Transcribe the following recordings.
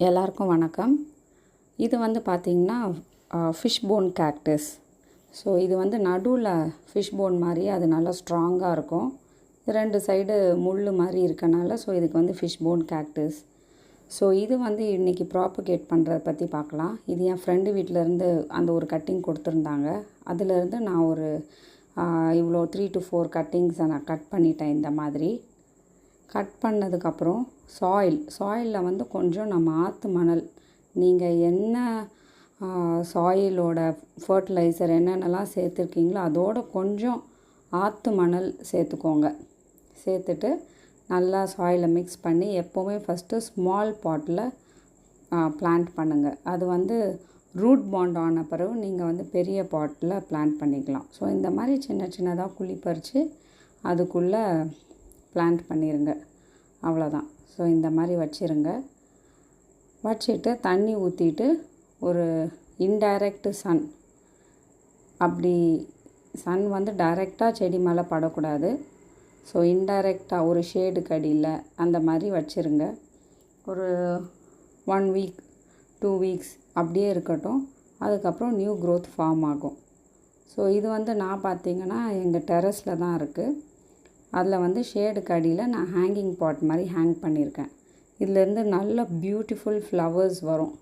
எல்லாருக்கும் வணக்கம். இது வந்து பார்த்திங்கன்னா ஃபிஷ் போன் கேக்டஸ். ஸோ இது வந்து நடுவில் ஃபிஷ் போன் மாதிரி அது நல்லா ஸ்ட்ராங்காக இருக்கும். ரெண்டு சைடு முள் மாதிரி இருக்கனால ஸோ இதுக்கு வந்து ஃபிஷ் போன் கேக்டஸ். ஸோ இது வந்து இன்றைக்கி ப்ராப்பகேட் பண்ணுறத பற்றி பார்க்கலாம். இது என் ஃப்ரெண்டு வீட்டிலேருந்து அந்த ஒரு கட்டிங் கொடுத்துருந்தாங்க. அதிலேருந்து நான் ஒரு இவ்வளோ 3 to 4 கட்டிங்ஸை நான் கட் பண்ணிட்டேன். இந்த மாதிரி கட் பண்ணதுக்கப்புறம் சாயிலில் வந்து கொஞ்சம் நம்ம ஆற்று மணல், நீங்கள் என்ன சாயிலோட ஃபர்டிலைசர் என்னென்னலாம் சேர்த்துருக்கீங்களோ அதோட கொஞ்சம் ஆற்று மணல் சேர்த்துக்கோங்க. சேர்த்துட்டு நல்லா சாயிலை மிக்ஸ் பண்ணி எப்போவுமே ஃபஸ்ட்டு ஸ்மால் பாட்டில் பிளான்ட் பண்ணுங்கள். அது வந்து ரூட் பாண்ட் ஆன பிறகு நீங்கள் வந்து பெரிய பாட்டில் பிளான்ட் பண்ணிக்கலாம். ஸோ இந்த மாதிரி சின்ன சின்னதாக குழி பறித்து அதுக்குள்ளே பிளான்ட் பண்ணிடுங்க. அவ்வளோதான். ஸோ இந்த மாதிரி வச்சுட்டு தண்ணி ஊற்றிட்டு ஒரு இன்டைரக்ட் சன், அப்படி சன் வந்து டைரெக்டாக செடி மேலே படக்கூடாது. ஸோ இன்டைரக்டாக ஒரு ஷேடு கடியில் அந்த மாதிரி வச்சுருங்க. ஒரு 1 week 2 weeks அப்படியே இருக்கட்டும். அதுக்கப்புறம் நியூ க்ரோத் ஃபார்ம் ஆகும். ஸோ இது வந்து நான் பார்த்திங்கன்னா எங்கள் டெரஸில் தான் இருக்குது. அதில் வந்து ஷேடு கடியில் நான் ஹேங்கிங் பாட் மாதிரி ஹேங் பண்ணியிருக்கேன். இதிலேருந்து நல்ல பியூட்டிஃபுல் ஃப்ளவர்ஸ் வரும்.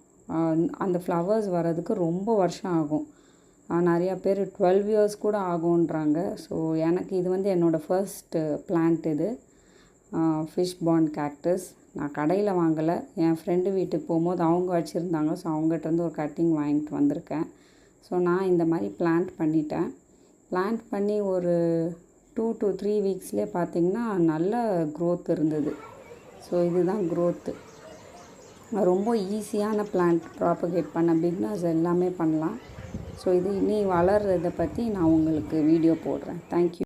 அந்த ஃப்ளவர்ஸ் வர்றதுக்கு ரொம்ப வருஷம் ஆகும். நிறையா பேர் 12 years கூட ஆகுன்றாங்க. ஸோ எனக்கு இது வந்து என்னோடய ஃபர்ஸ்ட்டு பிளான்ட். இது ஃபிஷ் பாண்ட் கேக்டஸ். நான் கடையில் வாங்கலை, என் ஃப்ரெண்டு வீட்டுக்கு போகும்போது அவங்க வச்சுருந்தாங்க. ஸோ அவங்ககிட்டருந்து ஒரு கட்டிங் வாங்கிட்டு வந்திருக்கேன். ஸோ நான் இந்த மாதிரி பிளான்ட் பண்ணிட்டேன். பிளான்ட் பண்ணி ஒரு 2 to 3 weeksலேயே பார்த்திங்கன்னா நல்ல க்ரோத் இருந்தது. ஸோ இதுதான் க்ரோத்து. ரொம்ப ஈஸியான பிளான்ட், ப்ராப்பகேட் பண்ண பிகினர்ஸ் எல்லாமே பண்ணலாம். ஸோ இது இனி வளர்றதை பற்றி நான் உங்களுக்கு வீடியோ போடுறேன். தேங்க்யூ.